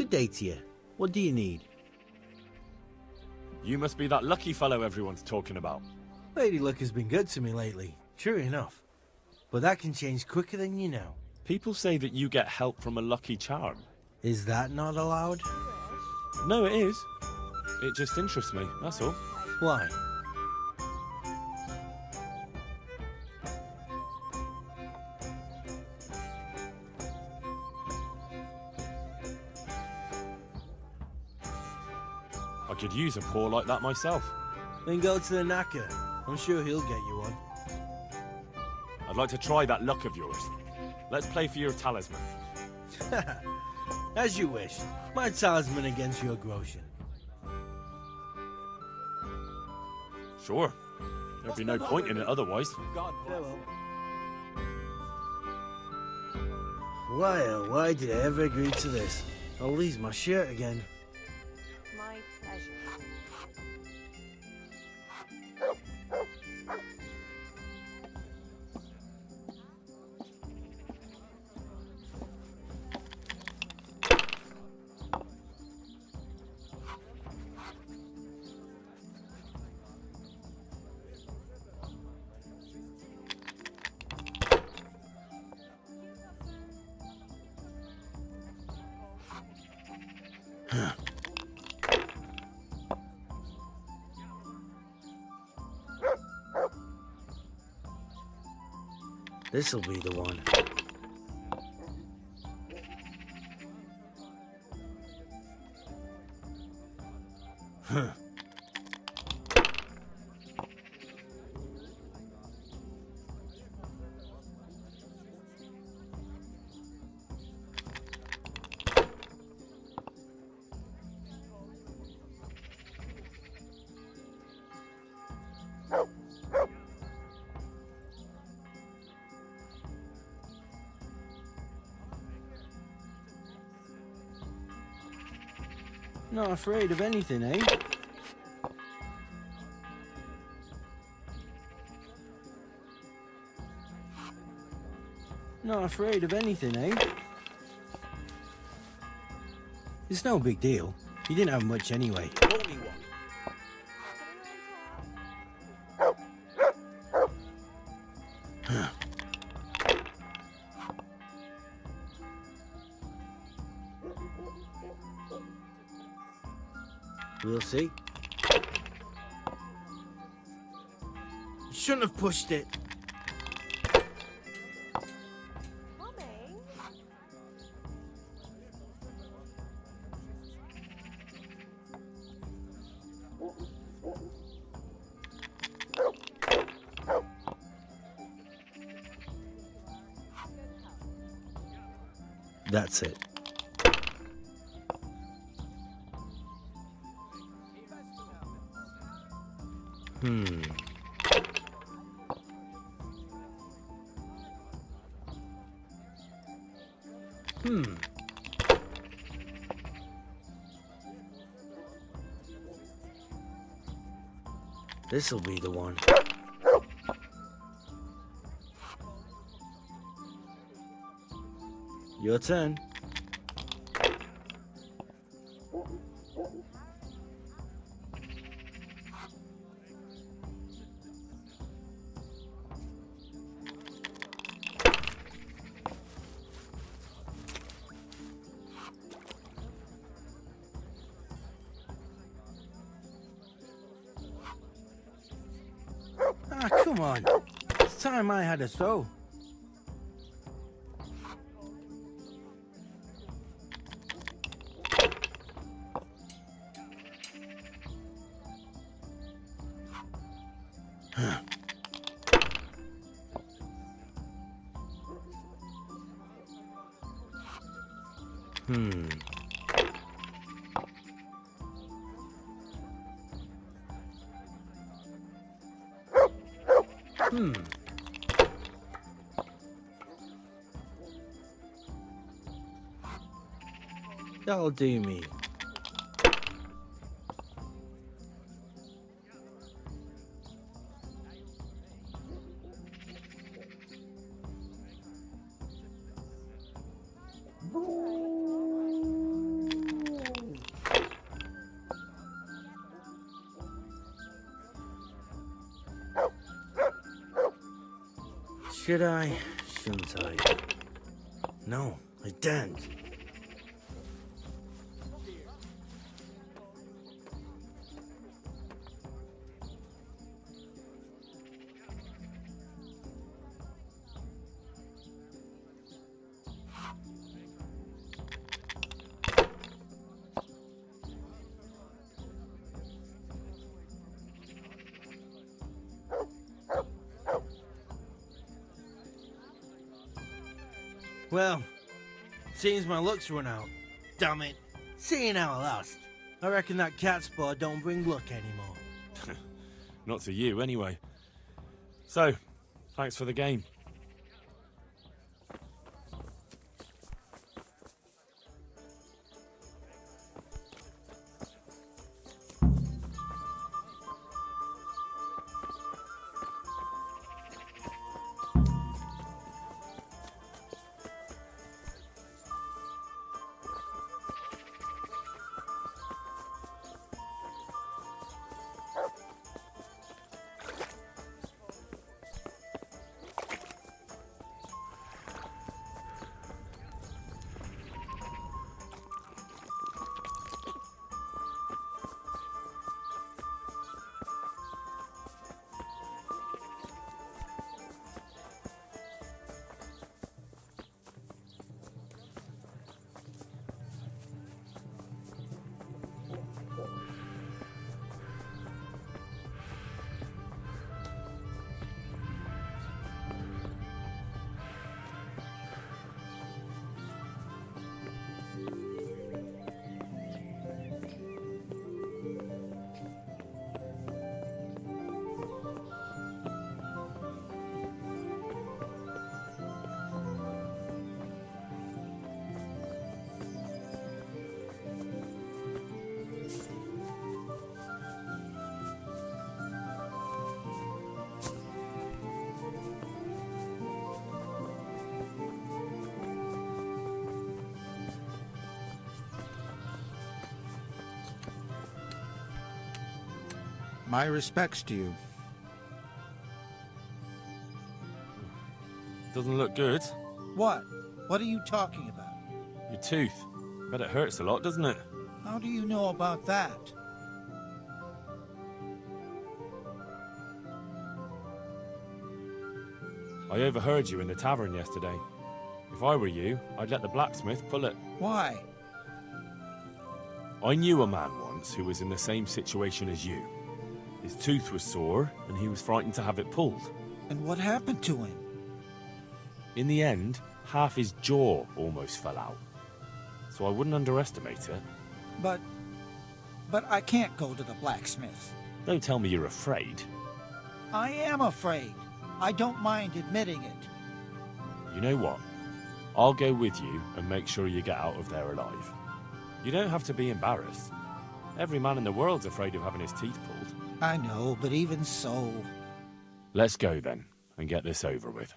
Good day to you. What do you need? You must be that lucky fellow everyone's talking about. Lady Luck has been good to me lately, true enough. But that can change quicker than you know. People say that you get help from a lucky charm. Is that not allowed? No, it is. It just interests me, that's all. Why? I could use a paw like that myself. Then go to the knacker. I'm sure he'll get you one. I'd like to try that luck of yours. Let's play for your talisman. As you wish. My talisman against your groschen. Sure. There'd be no point in it otherwise. Farewell. Why, oh, why did I ever agree to this? I'll lose my shirt again. My pleasure. This'll be the one. Huh. Not afraid of anything, eh? Not afraid of anything, eh? It's no big deal. You didn't have much anyway. Only one. We'll see. Shouldn't have pushed it. Coming. That's it. Hmm. This'll be the one. Your turn. Ah, come on. It's time I had a throw. Hmm. That'll do me. Should I? Shouldn't I? No, I daren't. Well, seems my luck's run out. Damn it. Seeing how I lost. I reckon that cat spot don't bring luck anymore. Not to you, anyway. So, thanks for the game. My respects to you. Doesn't look good. What? What are you talking about? Your tooth. Bet it hurts a lot, doesn't it? How do you know about that? I overheard you in the tavern yesterday. If I were you, I'd let the blacksmith pull it. Why? I knew a man once who was in the same situation as you. His tooth was sore, and he was frightened to have it pulled. And what happened to him? In the end, half his jaw almost fell out. So I wouldn't underestimate it. But I can't go to the blacksmith. Don't tell me you're afraid. I am afraid. I don't mind admitting it. You know what? I'll go with you and make sure you get out of there alive. You don't have to be embarrassed. Every man in the world's afraid of having his teeth pulled. I know, but even so... Let's go then, and get this over with.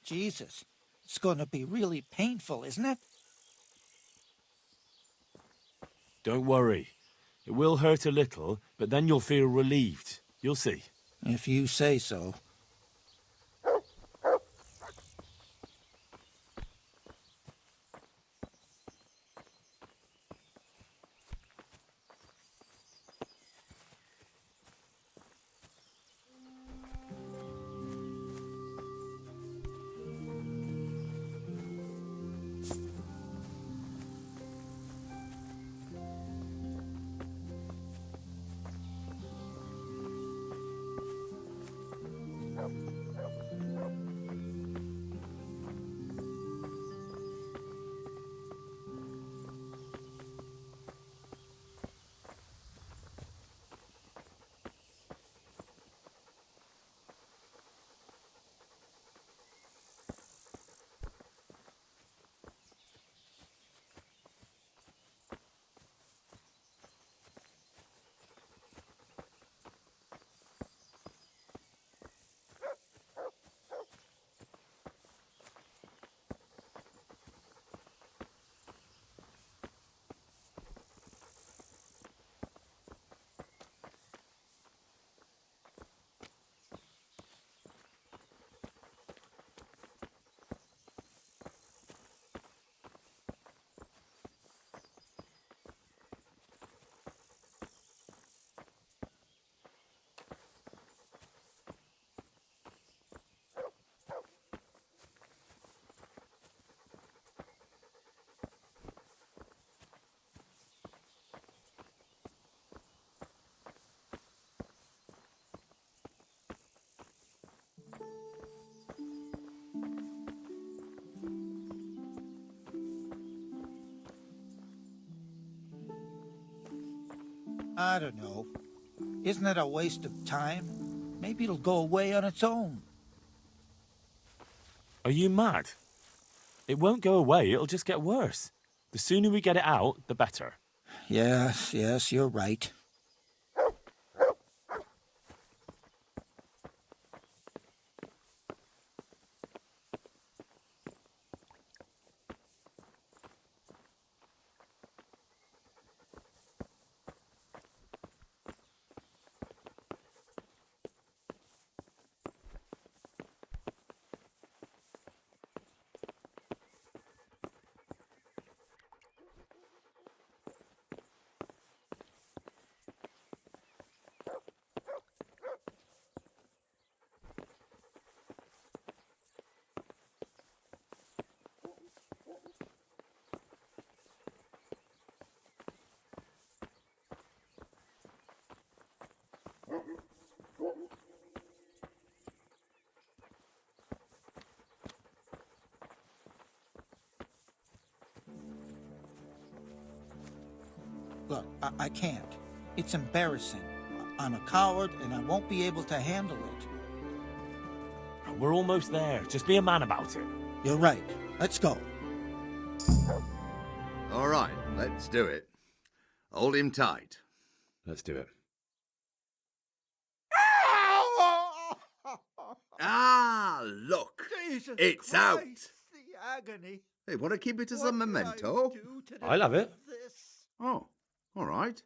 Jesus, it's going to be really painful, isn't it? Don't worry. It will hurt a little, but then you'll feel relieved. You'll see. If you say so. I don't know. Isn't it a waste of time? Maybe it'll go away on its own. Are you mad? It won't go away, it'll just get worse. The sooner we get it out, the better. Yes, you're right. Look, I can't. It's embarrassing. I'm a coward and I won't be able to handle it. We're almost there. Just be a man about it. You're right. Let's go. All right, let's do it. Hold him tight. Let's do it. Ah, look. Jesus It's Christ, out. The agony. Hey, want to keep it as a What memento? did I do to I'll have it. deserve this? Oh, all right.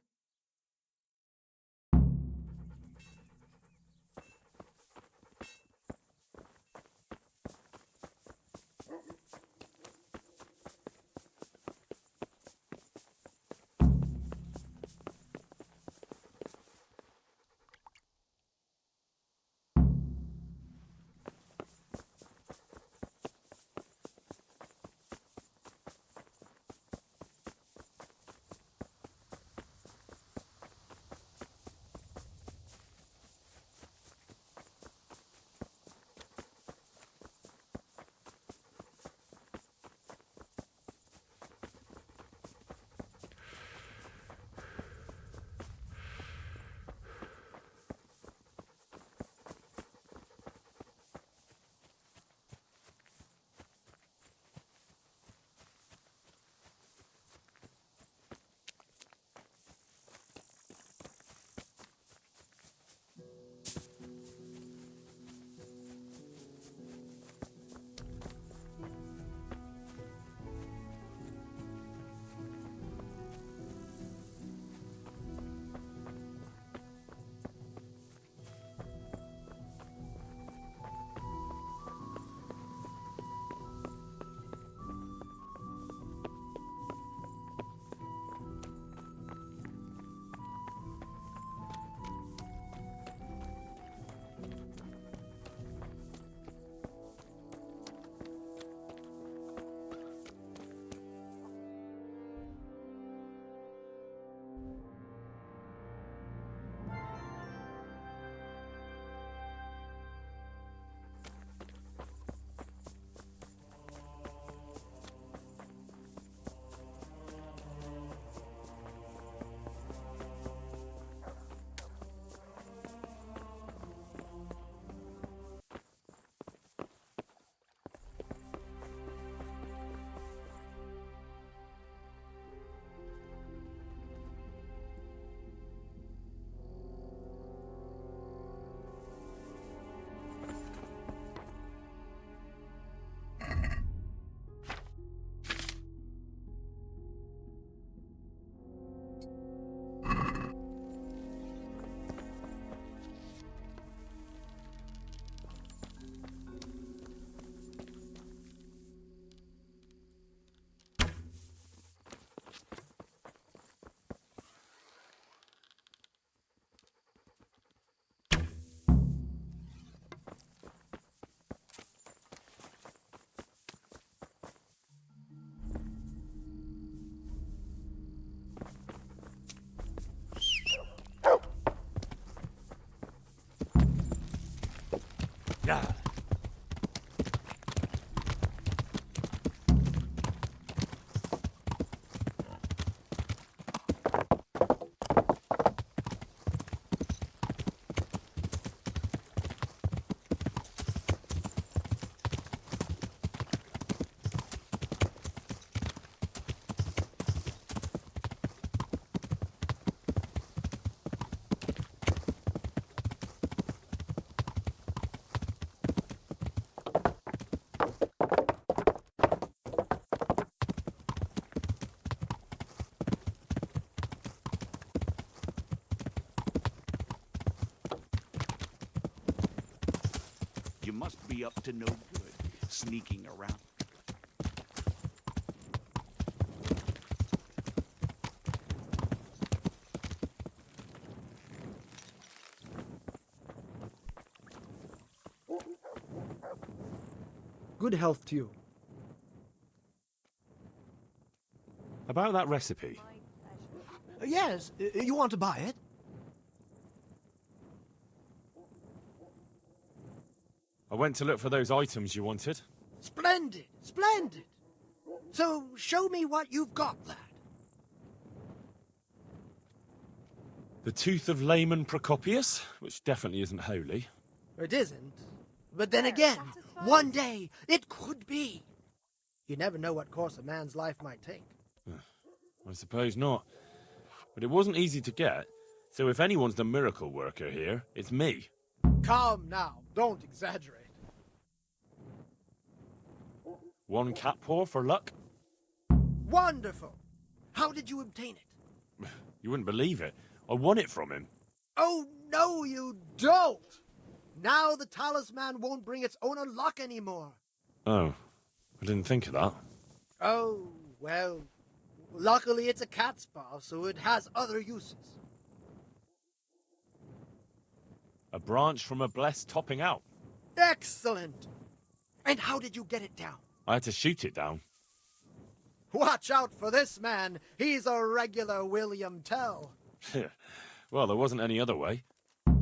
must be up to no good, sneaking around. Good health to you. About that recipe. My pleasure. Yes, you want to buy it? I went to look for those items you wanted. Splendid, splendid. So show me what you've got, lad. The tooth of layman Procopius, which definitely isn't holy. It isn't. But then There, again, satisfied? one day it could be. You never know what course a man's life might take. I suppose not. But it wasn't easy to get, so if anyone's the miracle worker here, it's me. Calm now, don't exaggerate. One cat paw for luck? Wonderful. How did you obtain it? You wouldn't believe it. I won it from him. Oh, no, you don't. Now the talisman won't bring its owner luck anymore. Oh, I didn't think of that. Oh, well, luckily it's a cat's paw, so it has other uses. A branch from a blessed topping out. Excellent. And how did you get it down? I had to shoot it down. Watch out for this man. He's a regular William Tell. Well, there wasn't any other way.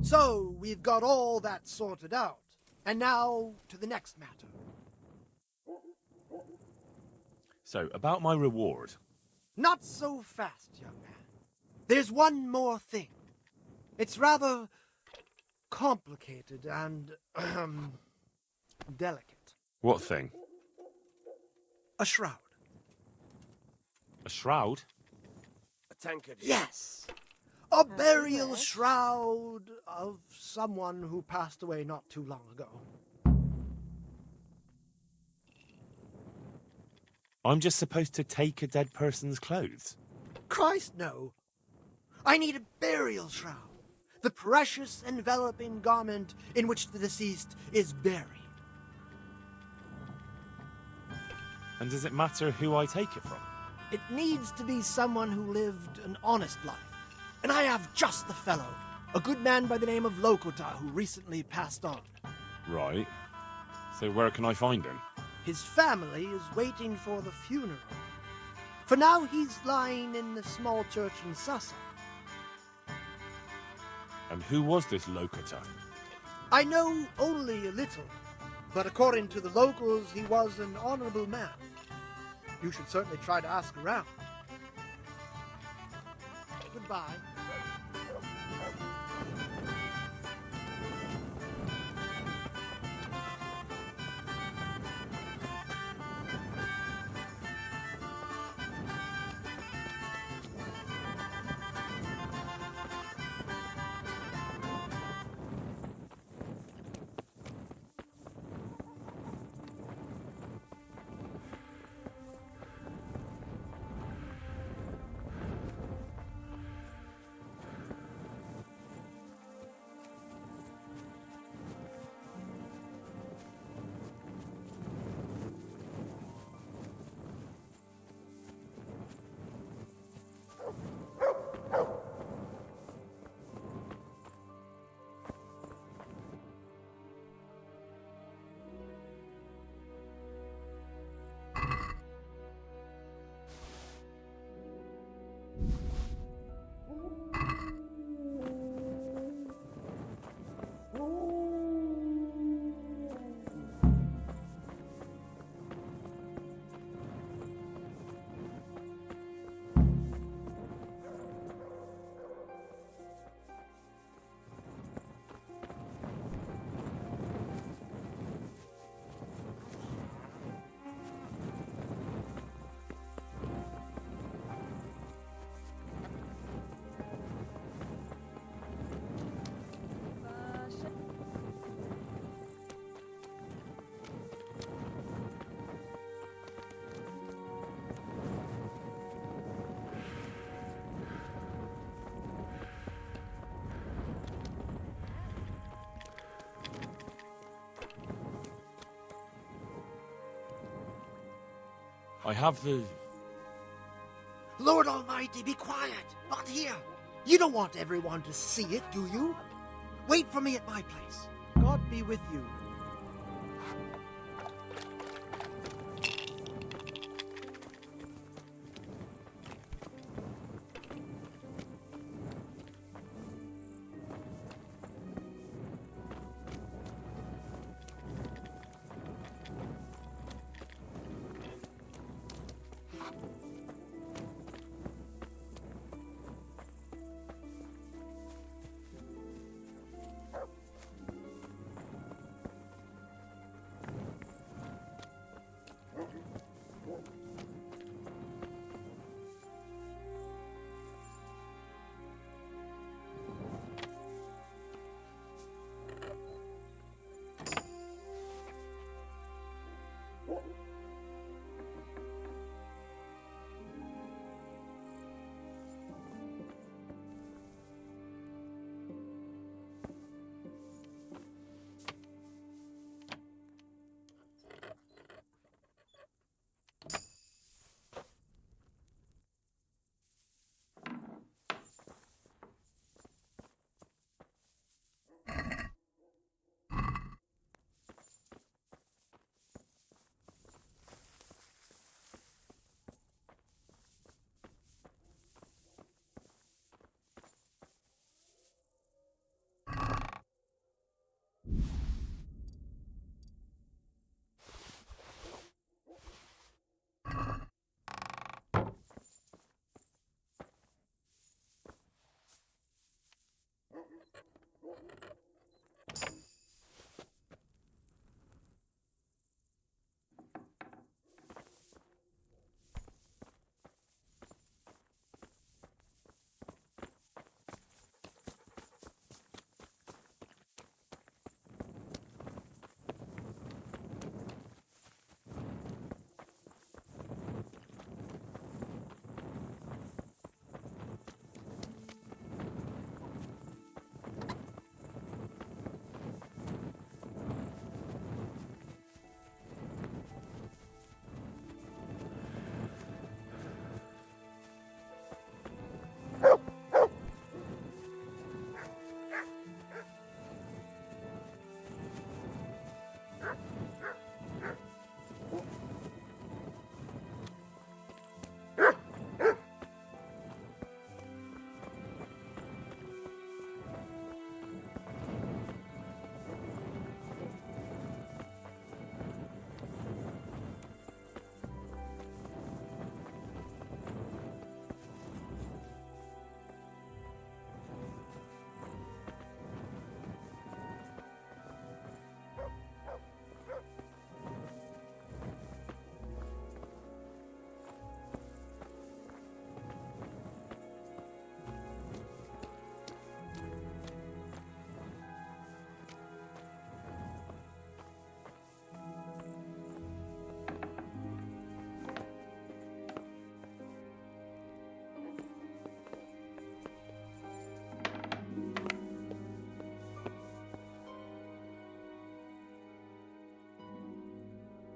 So, we've got all that sorted out. And now, to the next matter. So, about my reward. Not so fast, young man. There's one more thing. It's rather complicated and, delicate. What thing? A shroud. A shroud? A tankard. Yes. A burial yes. shroud of someone who passed away not too long ago. I'm just supposed to take a dead person's clothes. Christ, no. I need a burial shroud. The precious enveloping garment in which the deceased is buried. And does it matter who I take it from? It needs to be someone who lived an honest life. And I have just the fellow. A good man by the name of Lokota who recently passed on. Right. So where can I find him? His family is waiting for the funeral. For now, he's lying in the small church in Sassa. And who was this Lokota? I know only a little, but according to the locals, he was an honorable man. You should certainly try to ask around. Goodbye. I have the... Lord Almighty, be quiet! Not here! You don't want everyone to see it, do you? Wait for me at my place. God be with you.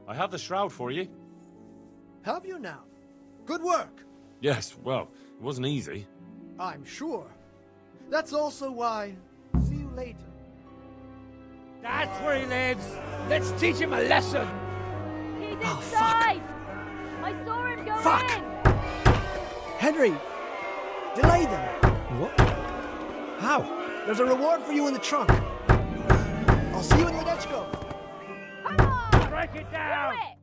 I have the shroud for you. Have you now? Good work. Yes, well, it wasn't easy. I'm sure. That's also why. See you later. That's where he lives. Let's teach him a lesson. He's Oh, fuck. inside! I saw him go Fuck. in! Henry! Delay them! What? How? There's a reward for you in the trunk. I'll see you in Ledechko. Come on! Break it down. Do it!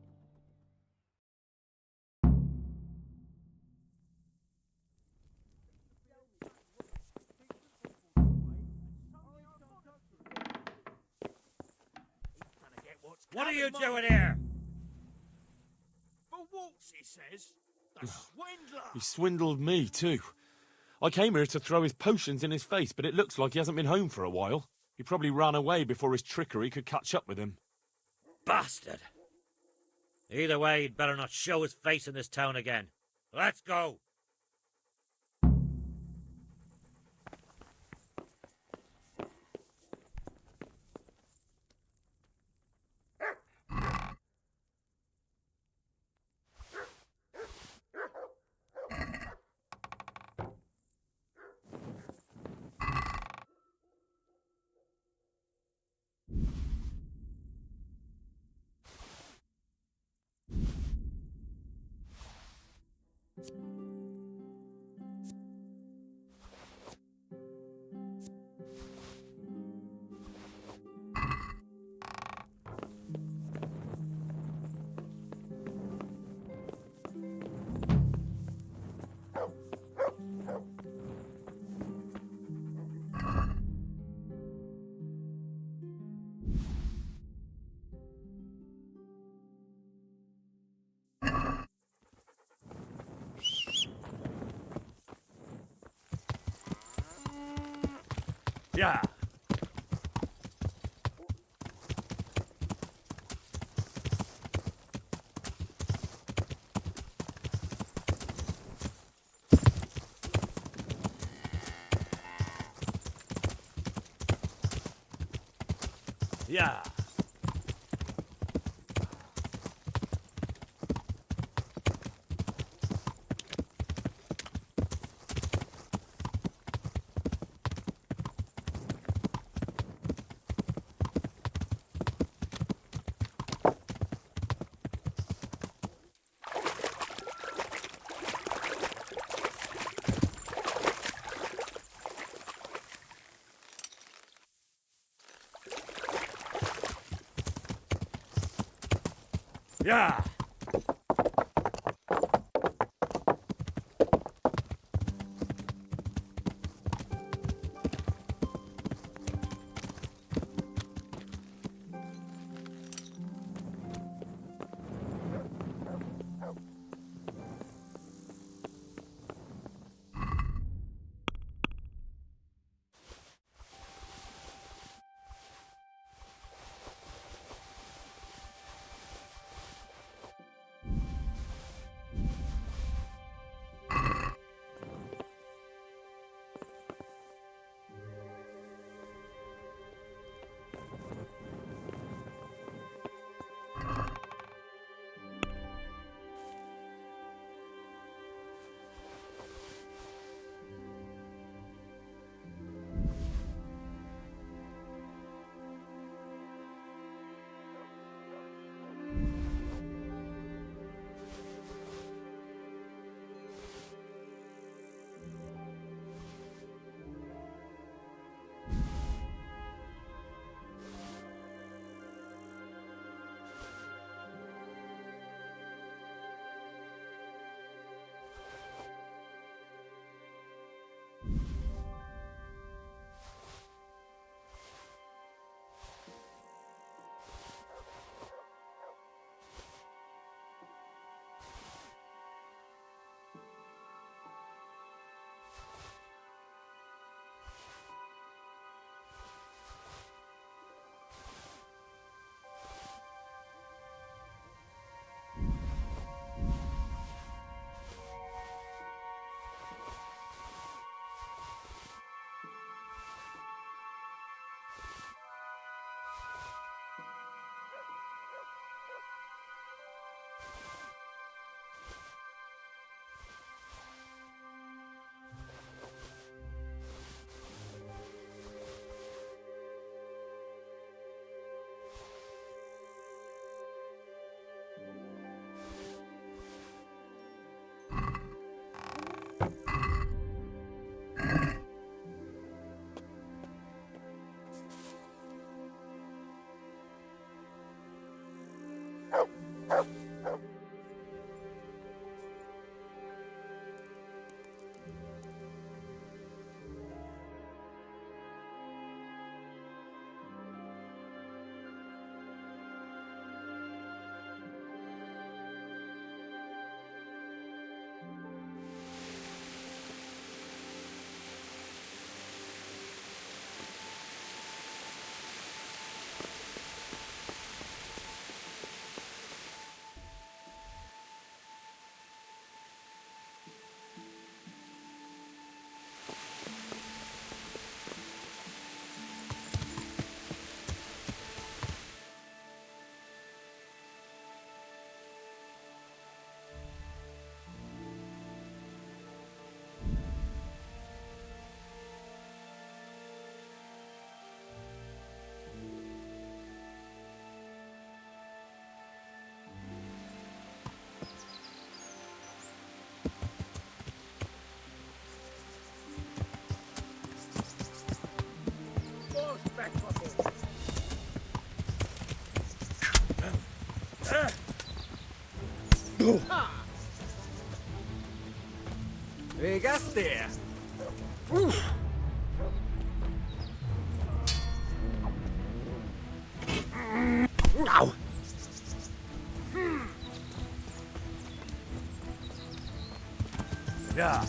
What are you doing here? For waltz, he says. The swindler. He swindled me, too. I came here to throw his potions in his face, but it looks like he hasn't been home for a while. He probably ran away before his trickery could catch up with him. Bastard! Either way, he'd better not show his face in this town again. Let's go! Yeah. Yeah. Yeah. Llegaste. Now! Yeah.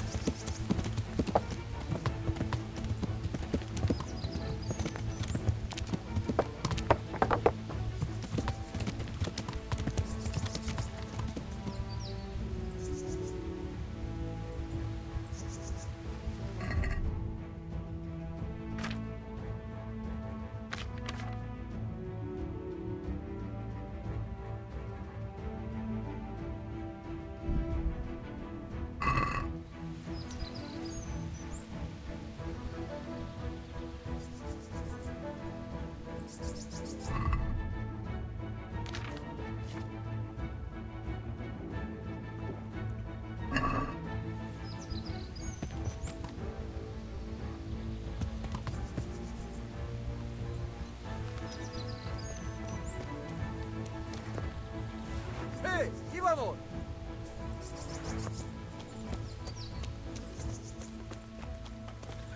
favor!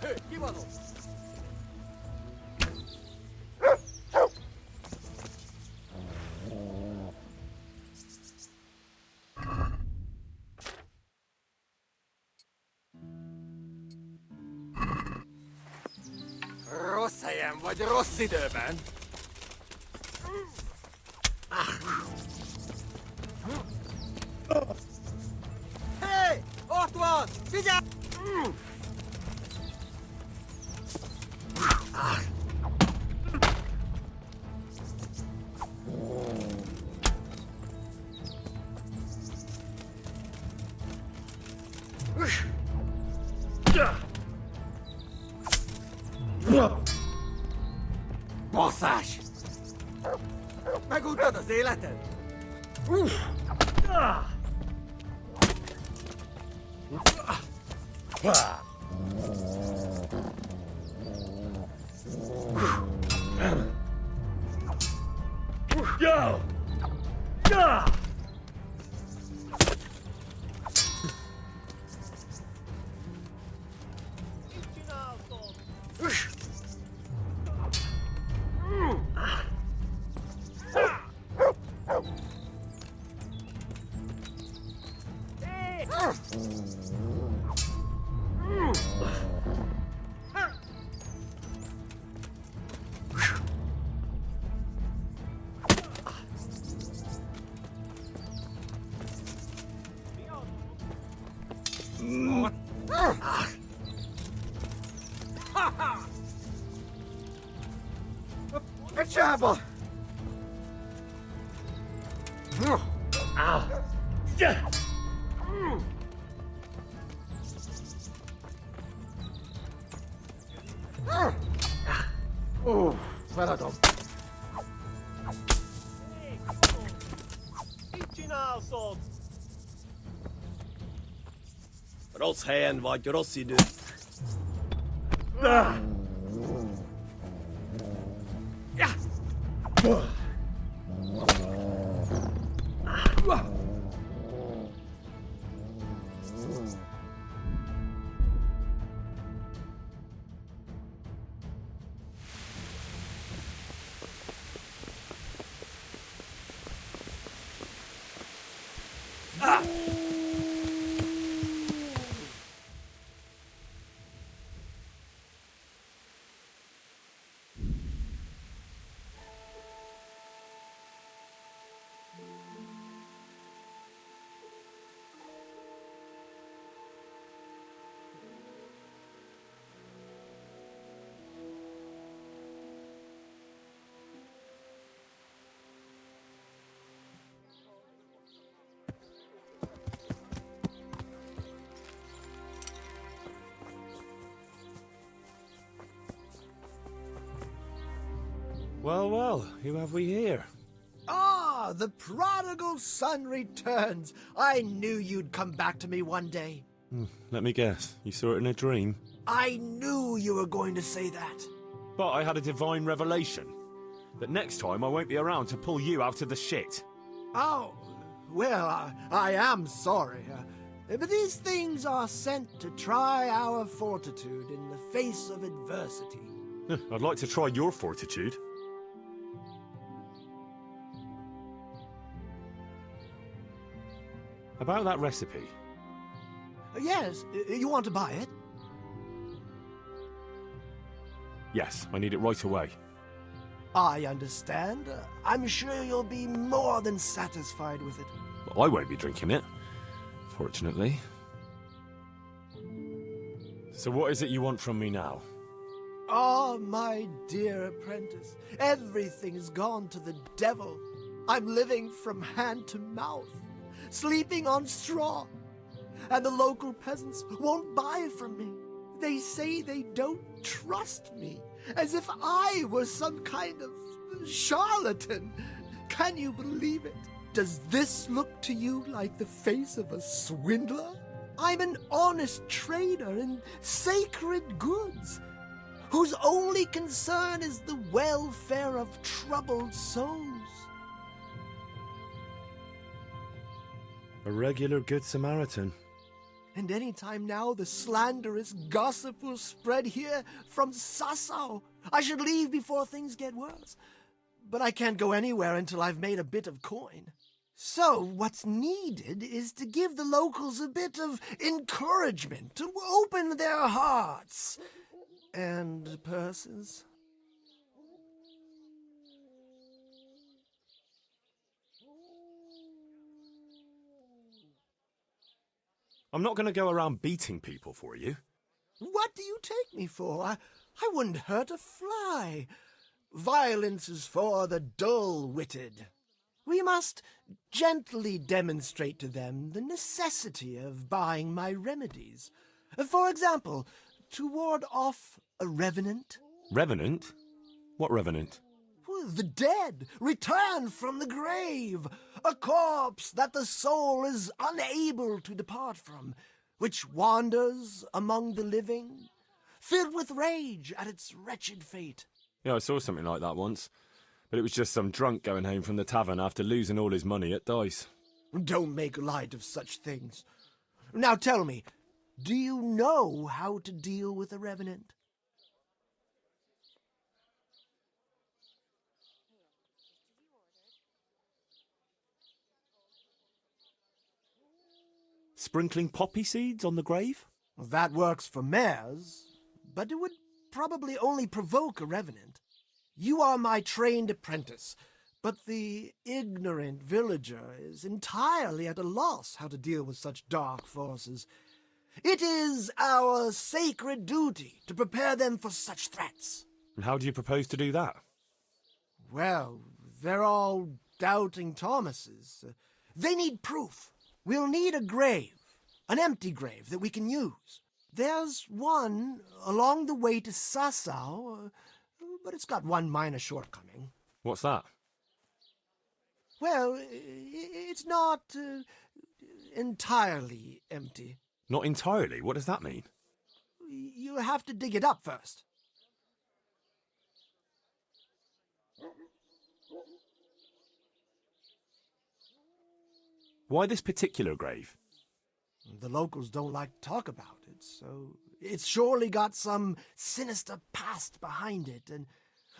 Hey, llévalo. Rossz helyen vagy rossz időben? Hey! Ott van! Figyelj! Basszás! Meguntad az életed? Picsába! Feladom. Mit csinálsz? Rossz helyen vagy, rossz idő. Well, well, who have we here? Ah, the prodigal son returns. I knew you'd come back to me one day. Let me guess, you saw it in a dream? I knew you were going to say that. But I had a divine revelation. That next time I won't be around to pull you out of the shit. Oh, well, I am sorry. But these things are sent to try our fortitude in the face of adversity. I'd like to try your fortitude. About that recipe. Yes, you want to buy it? Yes, I need it right away. I understand. I'm sure you'll be more than satisfied with it. But I won't be drinking it, fortunately. So what is it you want from me now? Oh, my dear apprentice, everything's gone to the devil. I'm living from hand to mouth, sleeping on straw, and the local peasants won't buy from me. They say they don't trust me, as if I were some kind of charlatan. Can you believe it? Does this look to you like the face of a swindler? I'm an honest trader in sacred goods, whose only concern is the welfare of troubled souls. A regular Good Samaritan. And any time now the slanderous gossip will spread here from Sasau. I should leave before things get worse. But I can't go anywhere until I've made a bit of coin. So what's needed is to give the locals a bit of encouragement, to open their hearts and purses. I'm not going to go around beating people for you. What do you take me for? I wouldn't hurt a fly. Violence is for the dull-witted. We must gently demonstrate to them the necessity of buying my remedies. For example, to ward off a revenant. Revenant? What revenant? The dead, returned from the grave, a corpse that the soul is unable to depart from, which wanders among the living, filled with rage at its wretched fate. Yeah, I saw something like that once. But it was just some drunk going home from the tavern after losing all his money at dice. Don't make light of such things. Now tell me, do you know how to deal with a revenant? Sprinkling poppy seeds on the grave? That works for mares, but it would probably only provoke a revenant. You are my trained apprentice, but the ignorant villager is entirely at a loss how to deal with such dark forces. It is our sacred duty to prepare them for such threats. And how do you propose to do that? Well, they're all doubting Thomases. They need proof. We'll need a grave, an empty grave that we can use. There's one along the way to Sasau, but it's got one minor shortcoming. What's that? Well, it's not entirely empty. Not entirely? What does that mean? You have to dig it up first. Why this particular grave? The locals don't like to talk about it, so it's surely got some sinister past behind it, and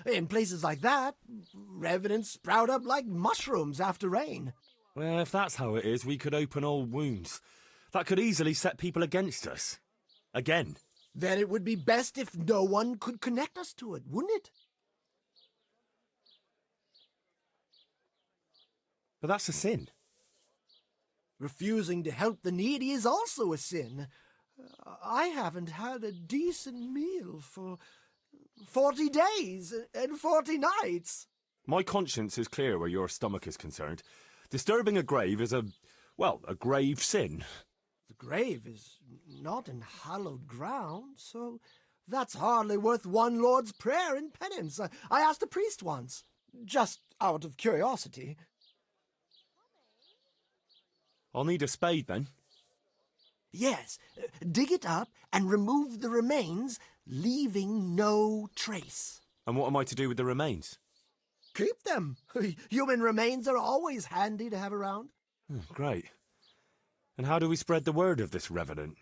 in places like that, revenants sprout up like mushrooms after rain. Well, if that's how it is, we could open old wounds. That could easily set people against us. Again. Then it would be best if no one could connect us to it, wouldn't it? But that's a sin. Refusing to help the needy is also a sin. I haven't had a decent meal for 40 days and 40 nights. My conscience is clear where your stomach is concerned. Disturbing a grave is a grave sin. The grave is not in hallowed ground, so that's hardly worth one Lord's Prayer in penance. I asked a priest once, just out of curiosity. I'll need a spade, then. Yes, dig it up and remove the remains, leaving no trace. And what am I to do with the remains? Keep them. Human remains are always handy to have around. Great. And how do we spread the word of this revenant?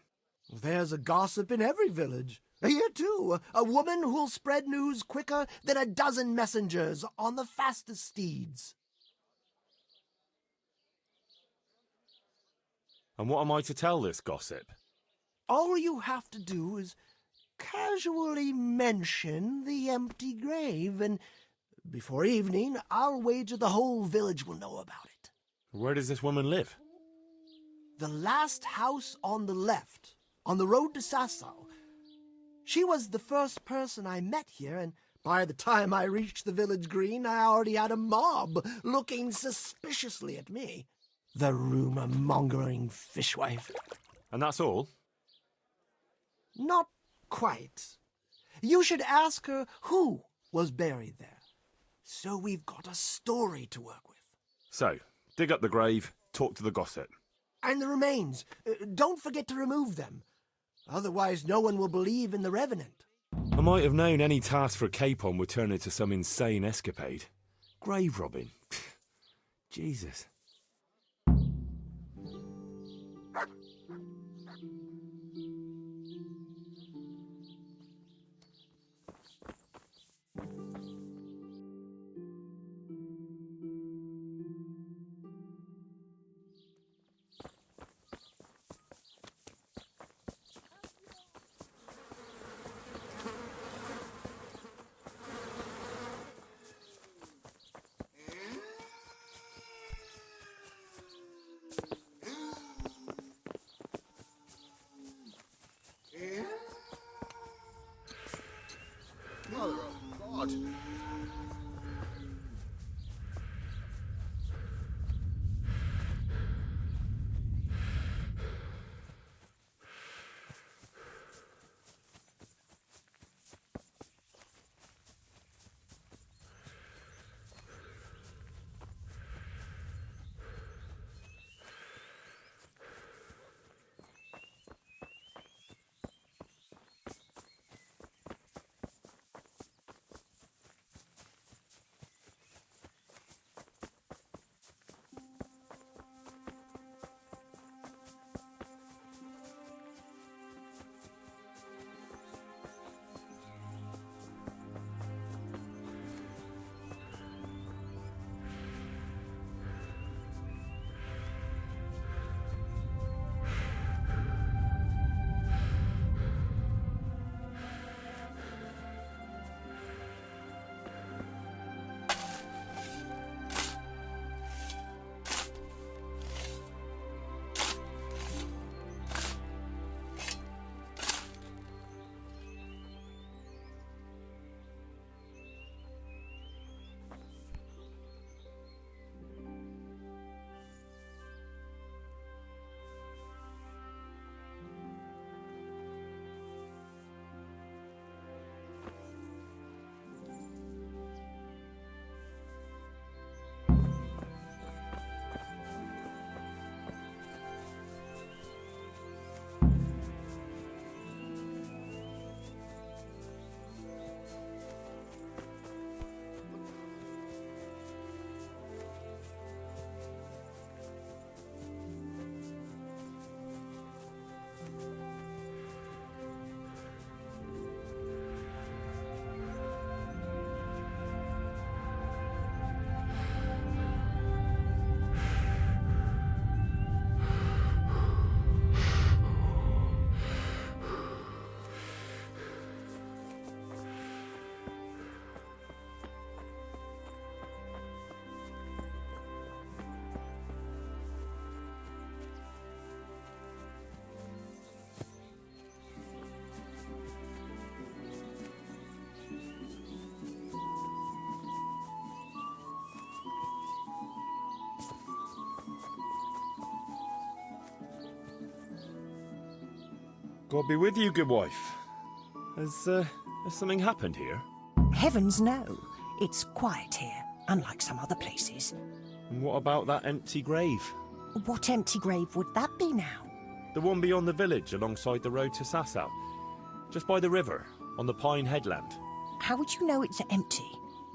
There's a gossip in every village. Here, too, a woman who'll spread news quicker than a dozen messengers on the fastest steeds. And what am I to tell this gossip? All you have to do is casually mention the empty grave, and before evening, I'll wager the whole village will know about it. Where does this woman live? The last house on the left, on the road to Sasau. She was the first person I met here, and by the time I reached the village green, I already had a mob looking suspiciously at me. The rumor-mongering fishwife. And that's all? Not quite. You should ask her who was buried there. So we've got a story to work with. So, dig up the grave, talk to the gossip. And the remains. Don't forget to remove them. Otherwise, no one will believe in the revenant. I might have known any task for Capon would turn into some insane escapade. Grave robbing. Jesus. Mother of God! God be with you, good wife. Has something happened here? Heavens no. It's quiet here, unlike some other places. And what about that empty grave? What empty grave would that be now? The one beyond the village, alongside the road to Sasau. Just by the river, on the Pine Headland. How would you know it's empty?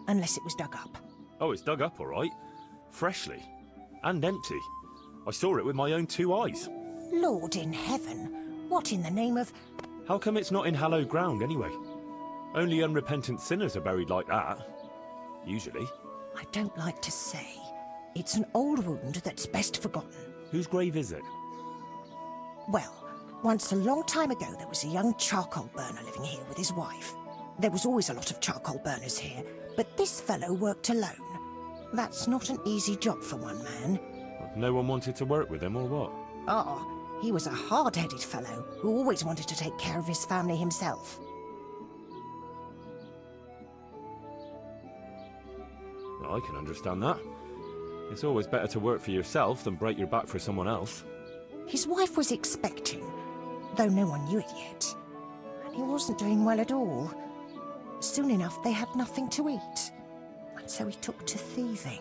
Unless it was dug up. Oh, it's dug up, all right. Freshly. And empty. I saw it with my own 2 eyes. Lord in heaven, what in the name of... How come it's not in hallowed ground, anyway? Only unrepentant sinners are buried like that. Usually. I don't like to say. It's an old wound that's best forgotten. Whose grave is it? Well, once a long time ago there was a young charcoal burner living here with his wife. There was always a lot of charcoal burners here, but this fellow worked alone. That's not an easy job for one man. No one wanted to work with him, or what? He was a hard-headed fellow who always wanted to take care of his family himself. Well, I can understand that. It's always better to work for yourself than break your back for someone else. His wife was expecting, though no one knew it yet. And he wasn't doing well at all. Soon enough, they had nothing to eat. And so he took to thieving.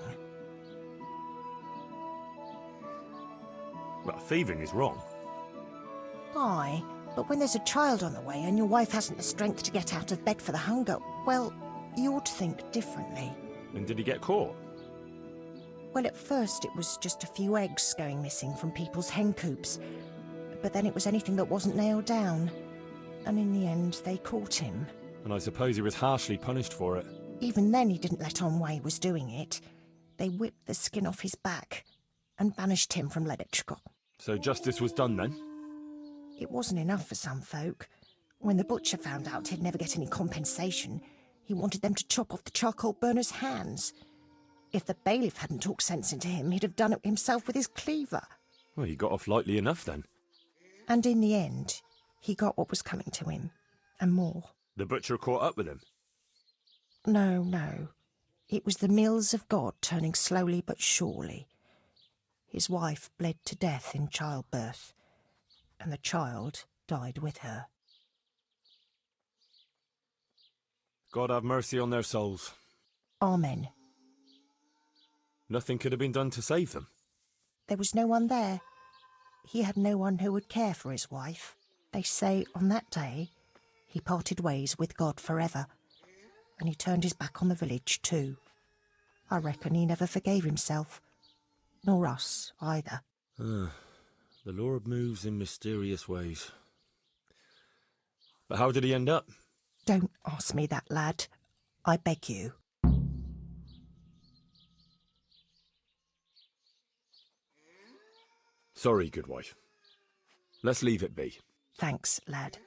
Well, thieving is wrong. Aye, but when there's a child on the way and your wife hasn't the strength to get out of bed for the hunger, well, you ought to think differently. And did he get caught? Well, at first it was just a few eggs going missing from people's hen coops. But then it was anything that wasn't nailed down. And in the end, they caught him. And I suppose he was harshly punished for it. Even then, he didn't let on why he was doing it. They whipped the skin off his back and banished him from Ledetchko. So justice was done then? It wasn't enough for some folk. When the butcher found out he'd never get any compensation, he wanted them to chop off the charcoal burner's hands. If the bailiff hadn't talked sense into him, he'd have done it himself with his cleaver. Well, he got off lightly enough then. And in the end, he got what was coming to him, and more. The butcher caught up with him? No, no. It was the mills of God turning slowly but surely. His wife bled to death in childbirth, and the child died with her. God have mercy on their souls. Amen. Nothing could have been done to save them. There was no one there. He had no one who would care for his wife. They say on that day he parted ways with God forever, and he turned his back on the village too. I reckon he never forgave himself, nor us either. The Lord moves in mysterious ways. But how did he end up? Don't ask me that, lad. I beg you. Sorry, good wife. Let's leave it be. Thanks, lad.